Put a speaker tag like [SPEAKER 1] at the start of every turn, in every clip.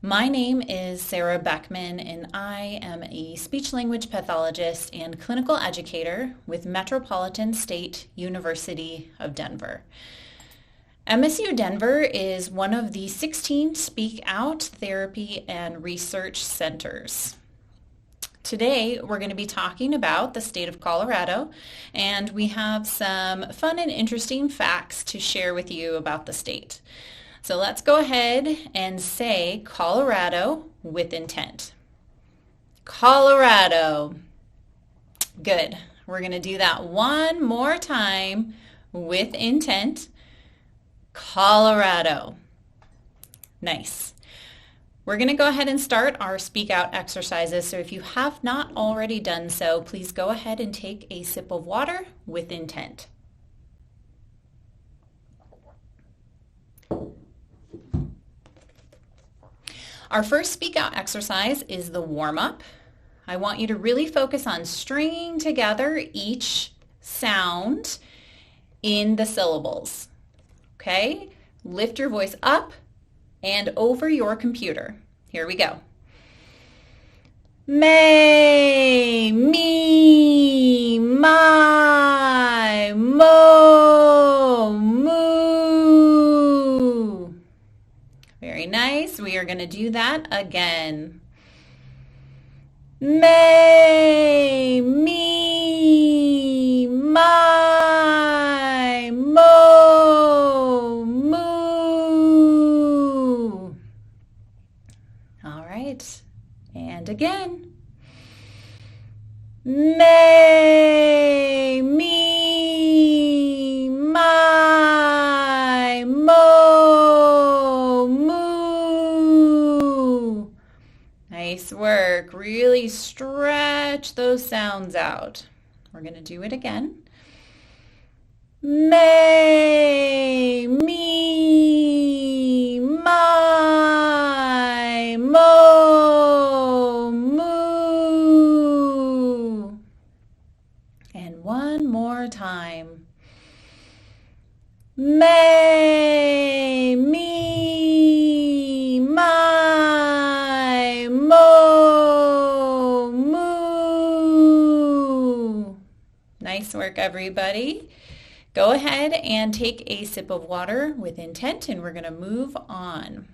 [SPEAKER 1] My name is Sarah Beckman, and I am a speech-language pathologist and clinical educator with Metropolitan State University of Denver. MSU Denver is one of the 16 Speak Out therapy and research centers. Today, we're going to be talking about the state of Colorado, and we have some fun and interesting facts to share with you about the state. So let's go ahead and say Colorado with intent. Colorado. Good. We're going to do that one more time with intent. Colorado. Nice. We're going to go ahead and start our speak out exercises. So if you have not already done so, please go ahead and take a sip of water with intent. Our first speak out exercise is the warm-up. I want you to really focus on stringing together each sound in the syllables. Okay? Lift your voice up and over your computer. Here we go. May, me, my, mo, moo. Very nice. We are going to do that again. May, me, my, mo, moo. All right. And again. May, me, my, mo, moo. Nice work. Really stretch those sounds out. We're going to do it again. May, me, my, mo, moo. And one more time. May, me, my, mo, moo. Nice work, everybody. Go ahead and take a sip of water with intent, and we're going to move on.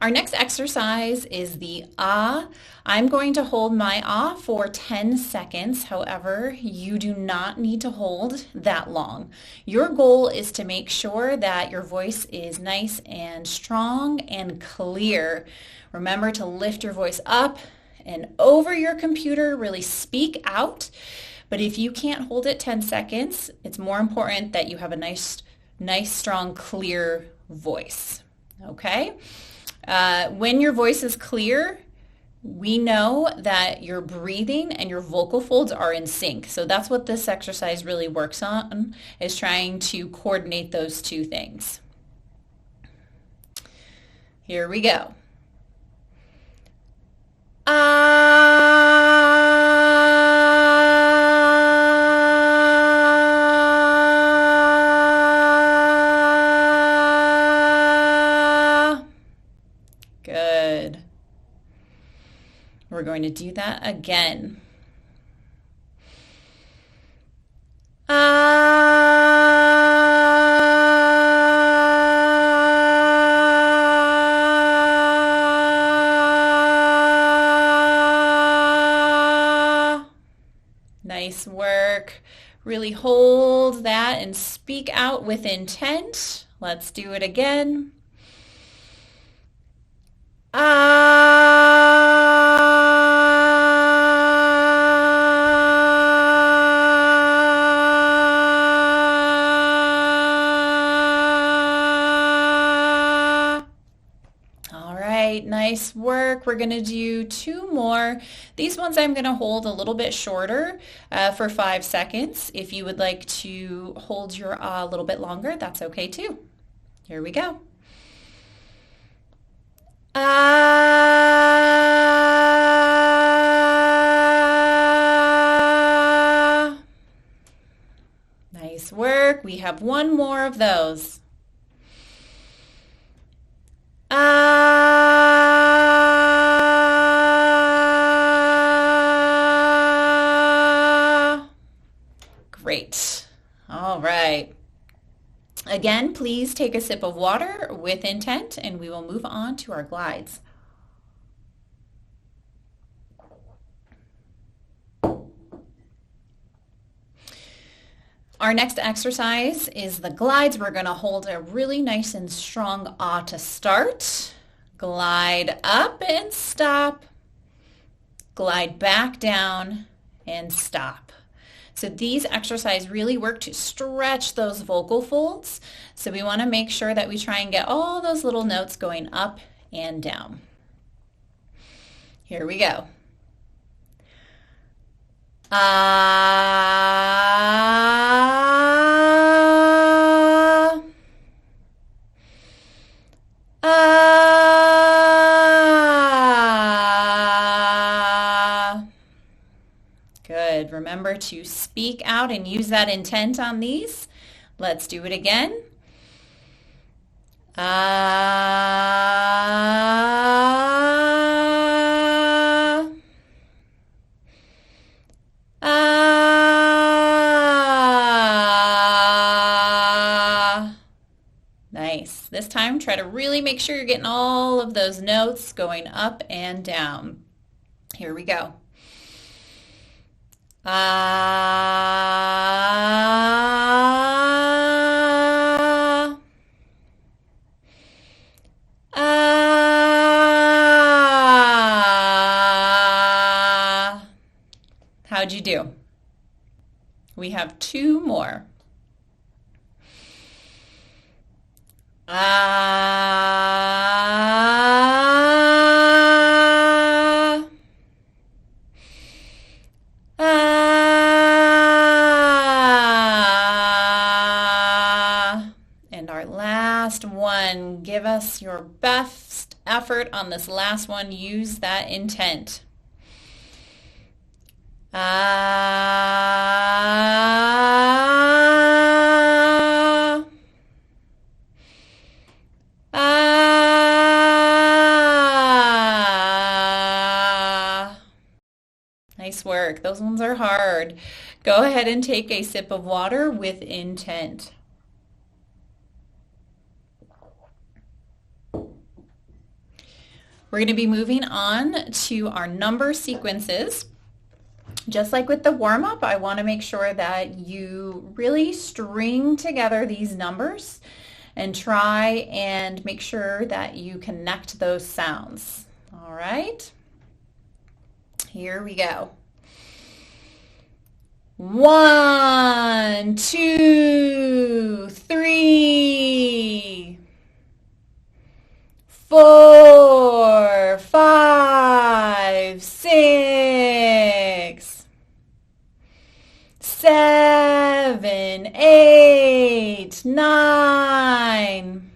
[SPEAKER 1] Our next exercise is the ah. I'm going to hold my ah for 10 seconds. However, you do not need to hold that long. Your goal is to make sure that your voice is nice and strong and clear. Remember to lift your voice up and over your computer, really speak out. But if you can't hold it 10 seconds, it's more important that you have a nice, strong, clear voice. Okay? When your voice is clear, we know that your breathing and your vocal folds are in sync. So that's what this exercise really works on, is trying to coordinate those two things. Here we go. Good. We're going to do that again. Nice work. Really hold that and speak out with intent. Let's do it again. Nice work. We're going to do two more. These ones I'm going to hold a little bit shorter for 5 seconds. If you would like to hold your a little bit longer, that's okay too. Here we go. Nice work. work. We have one more of those. Ah. Great. All right. Again, please take a sip of water with intent, and we will move on to our glides. Our next exercise is the glides. We're going to hold a really nice and strong ah to start. Glide up and stop. Glide back down and stop. So these exercises really work to stretch those vocal folds. So we want to make sure that we try and get all those little notes going up and down. Here we go. Ah. Ah. Good. Remember to speak out and use that intent on these. Let's do it again. Ah. Ah. Nice. This time, try to really make sure you're getting all of those notes going up and down. Here we go. Ah. Ah. How'd you do? We have two more. Ah. Ah. And our last one. Give us your best effort on this last one. Use that intent. Ah. Ah. Nice work. Those ones are hard. Go ahead and take a sip of water with intent. We're going to be moving on to our number sequences. Just like with the warm-up, I want to make sure that you really string together these numbers and try and make sure that you connect those sounds. All right, here we go. 1, 2, 3, 4, 5, 6, 7, 8, 9,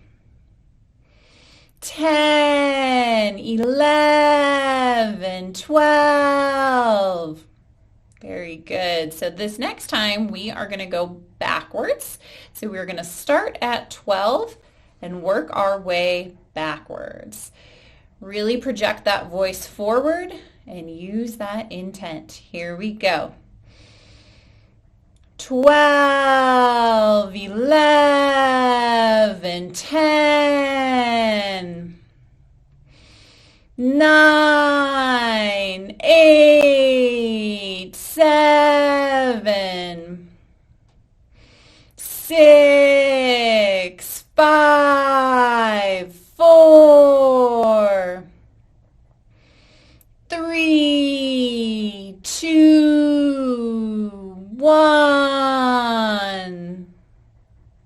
[SPEAKER 1] 10, 11, 12. Very good. So this next time we are going to go backwards. So we're going to start at 12 and work our way backwards. Really project that voice forward and use that intent. Here we go. 12, 11, 10, 9, 8, 7, 6, 5, 4, 3, 2, 1.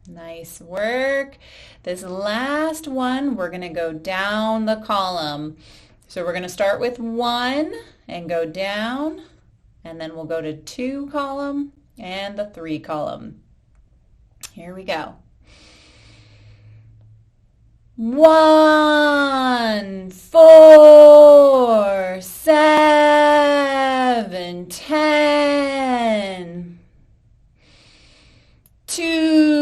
[SPEAKER 1] Nice work. This last one, we're going to go down the column. So we're going to start with 1 and go down, and then we'll go to 2 column and the 3 column. Here we go. 1, 4, 7, 10, 2,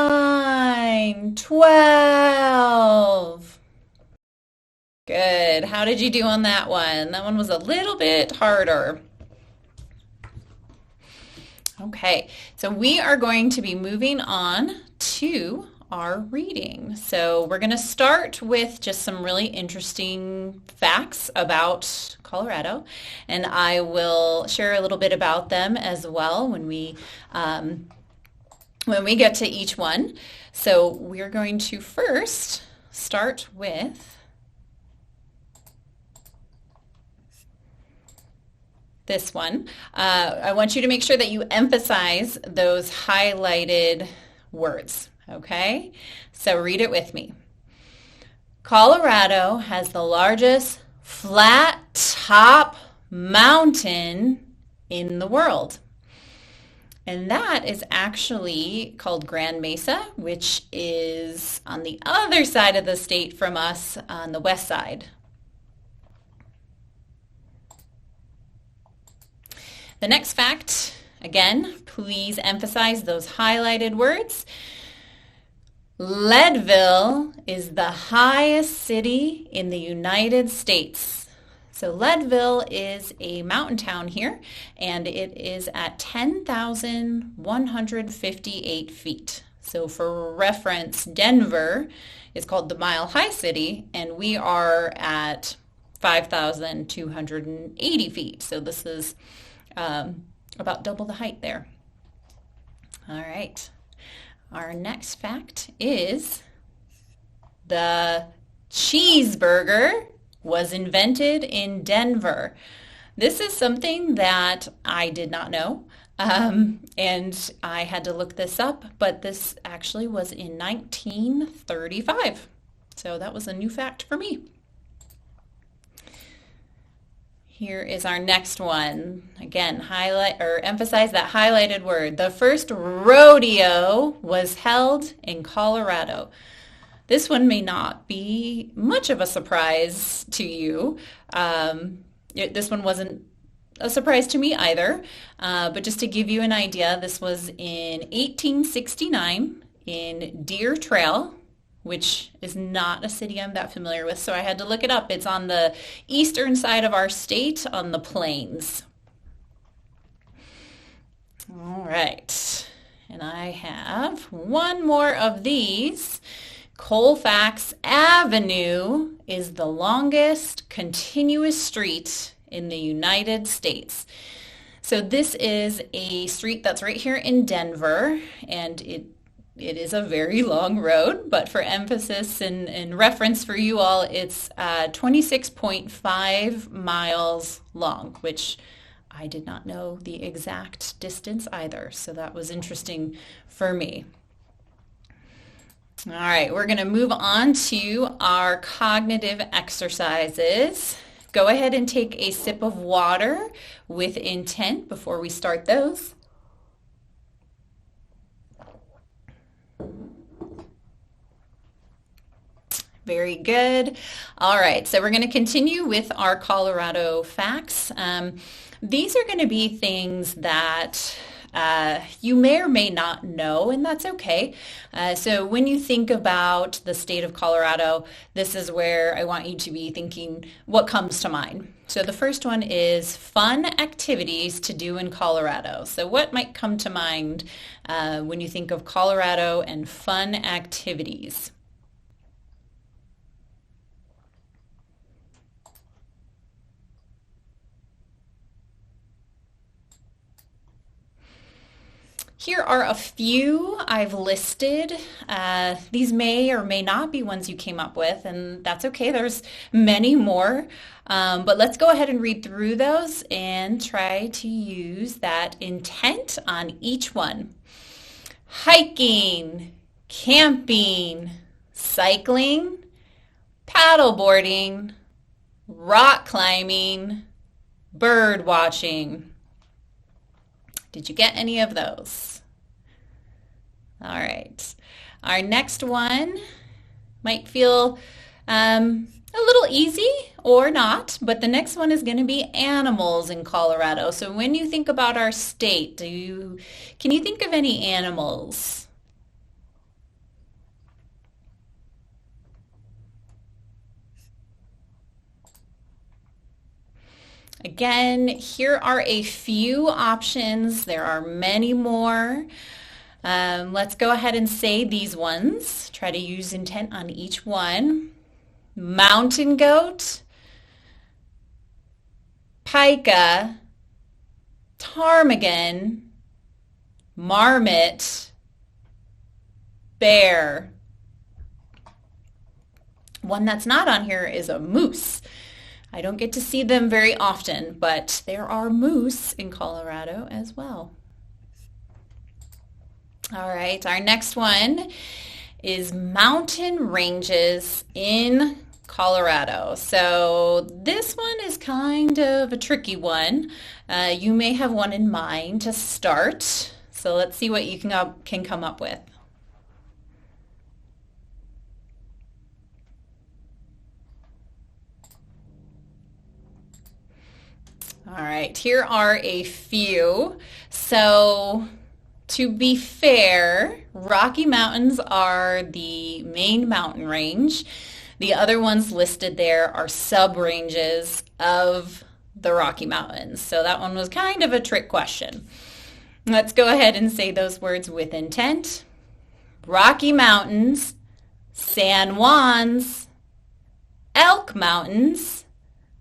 [SPEAKER 1] 9, 12. Good. How did you do on that one? That one was a little bit harder. Okay, so we are going to be moving on to our reading. So we're going to start with just some really interesting facts about Colorado, and I will share a little bit about them as well when we get to each one. So we're going to first start with this one. I want you to make sure that you emphasize those highlighted words, okay? So read it with me. Colorado has the largest flat top mountain in the world. And that is actually called Grand Mesa, which is on the other side of the state from us on the west side. The next fact, again, please emphasize those highlighted words. Leadville is the highest city in the United States. So Leadville is a mountain town here, and it is at 10,158 feet. So for reference, Denver is called the Mile High City, and we are at 5,280 feet. So this is about double the height there. All right. Our next fact is the cheeseburger was invented in Denver. This is something that I did not know, and I had to look this up, but this actually was in 1935. So that was a new fact for me. Here is our next one. Again, highlight or emphasize that highlighted word. The first rodeo was held in Colorado. This one may not be much of a surprise to you. This one wasn't a surprise to me either. But just to give you an idea, this was in 1869 in Deer Trail, which is not a city I'm that familiar with, so I had to look it up. It's on the eastern side of our state on the plains. All right, and I have one more of these. Colfax Avenue is the longest continuous street in the United States. So this is a street that's right here in Denver, and it is a very long road, but for emphasis and reference for you all, it's 26.5 miles long, which I did not know the exact distance either, so that was interesting for me. All right, we're going to move on to our cognitive exercises. Go ahead and take a sip of water with intent before we start those. Very good. All right, so we're going to continue with our Colorado facts. These are going to be things that you may or may not know, and that's okay. So when you think about the state of Colorado, this is where I want you to be thinking what comes to mind. So the first one is fun activities to do in Colorado. So what might come to mind when you think of Colorado and fun activities? Here are a few I've listed. These may or may not be ones you came up with, and that's okay. There's many more. But let's go ahead and read through those and try to use that intent on each one. Hiking, camping, cycling, paddleboarding, rock climbing, bird watching. Did you get any of those? All right. Our next one might feel a little easy or not, but the next one is going to be animals in Colorado. So when you think about our state, can you think of any animals? Again, here are a few options. There are many more. Let's go ahead and say these ones. Try to use intent on each one. Mountain goat, pika, ptarmigan, marmot, bear. One that's not on here is a moose. I don't get to see them very often, but there are moose in Colorado as well. All right, our next one is mountain ranges in Colorado. So this one is kind of a tricky one. You may have one in mind to start. So let's see what you can come up with. All right, here are a few. So to be fair, Rocky Mountains are the main mountain range. The other ones listed there are sub-ranges of the Rocky Mountains. So that one was kind of a trick question. Let's go ahead and say those words with intent. Rocky Mountains, San Juans, Elk Mountains,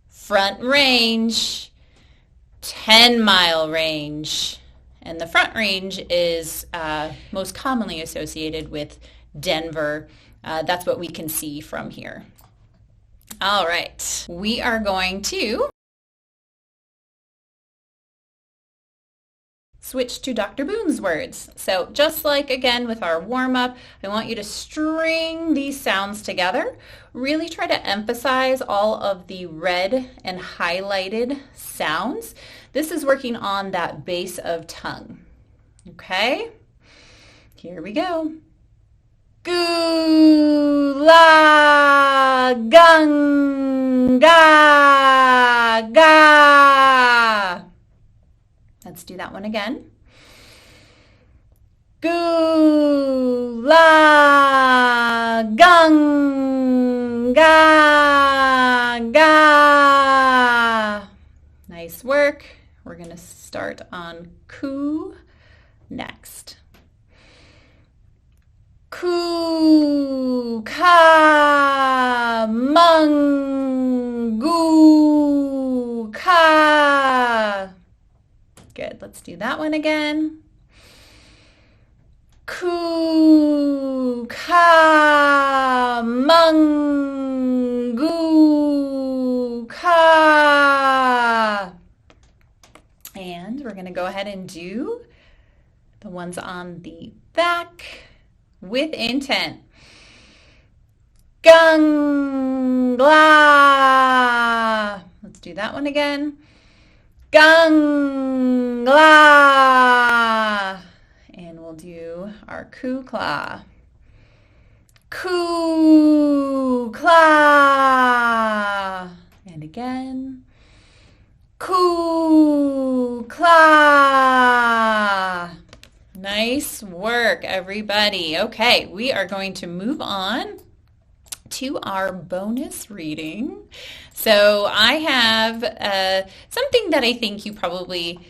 [SPEAKER 1] Front Range, 10-mile range. And the Front Range is most commonly associated with Denver. That's what we can see from here. All right, we are going to switch to Dr. Boone's words. So just like again with our warm-up, I want you to string these sounds together. Really try to emphasize all of the red and highlighted sounds. This is working on that base of tongue. Okay, here we go. Gu la gung ga ga. Let's do that one again. Gu la gung ga ga. Nice work. We're going to start on ku next. Ku ka mung gu ka. Good. Let's do that one again. Ku ka mung gu ka. And we're going to go ahead and do the ones on the back with intent. Gung la. Let's do that one again. Gung la. And we'll do our ku kla. Ku kla. And again. Ku kla. Nice work, everybody. Okay, we are going to move on to our bonus reading. So I have something that I think you probably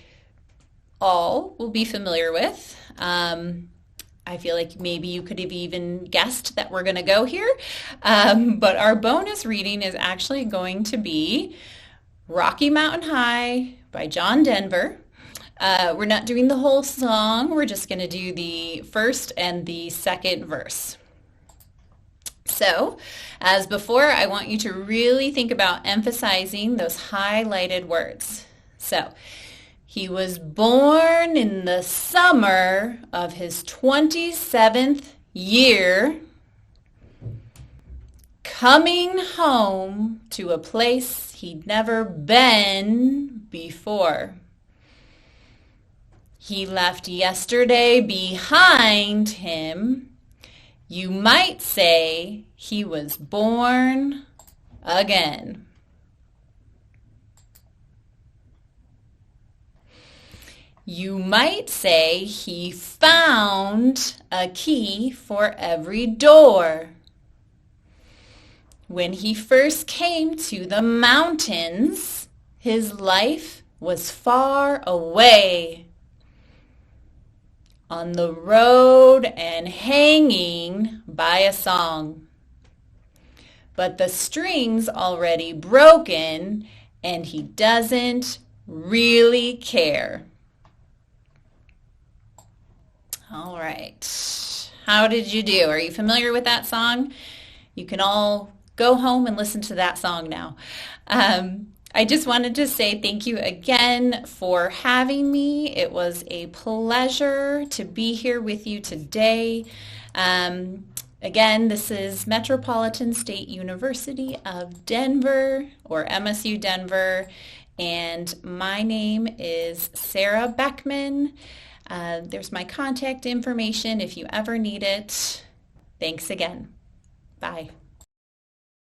[SPEAKER 1] all will be familiar with. I feel like maybe you could have even guessed that we're going to go here. But our bonus reading is actually going to be Rocky Mountain High by John Denver. We're not doing the whole song. We're just going to do the first and the second verse. So, as before, I want you to really think about emphasizing those highlighted words. So, he was born in the summer of his 27th year, coming home to a place he'd never been before. He left yesterday behind him. You might say he was born again. You might say he found a key for every door. When he first came to the mountains, His life was far away, on the road and hanging by a song. But the string's already broken and he doesn't really care. All right. How did you do? Are you familiar with that song? You can all go home and listen to that song now. I just wanted to say thank you again for having me. It was a pleasure to be here with you today. Again, this is Metropolitan State University of Denver, or MSU Denver, and my name is Sarah Beckman. There's my contact information if you ever need it. Thanks again. Bye.